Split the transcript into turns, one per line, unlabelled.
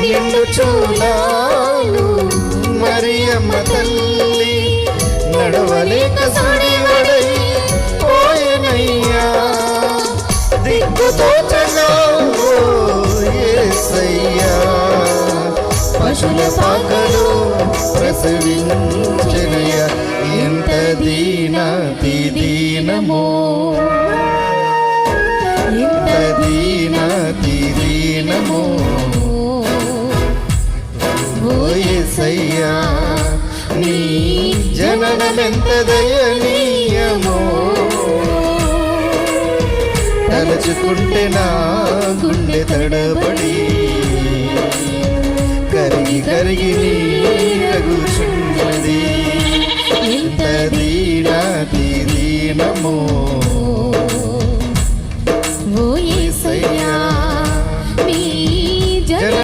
నిన్ను చూడాను మరియమ్మ తల్లి నడవలేక సుడివడై పోయనయ్యా దిక్కుతోచగా యేసయ్యా పశుల పాకలో ప్రసవించనయ్యా ఎంత దీనాతి దీనమో ఎంత దీనాతి దీనమో ఓ యేసయ్యా నీ జననమెంత దయనీయమో తలచుకుంటే నా గుండె తడబడి కరిగి కరిగి నీ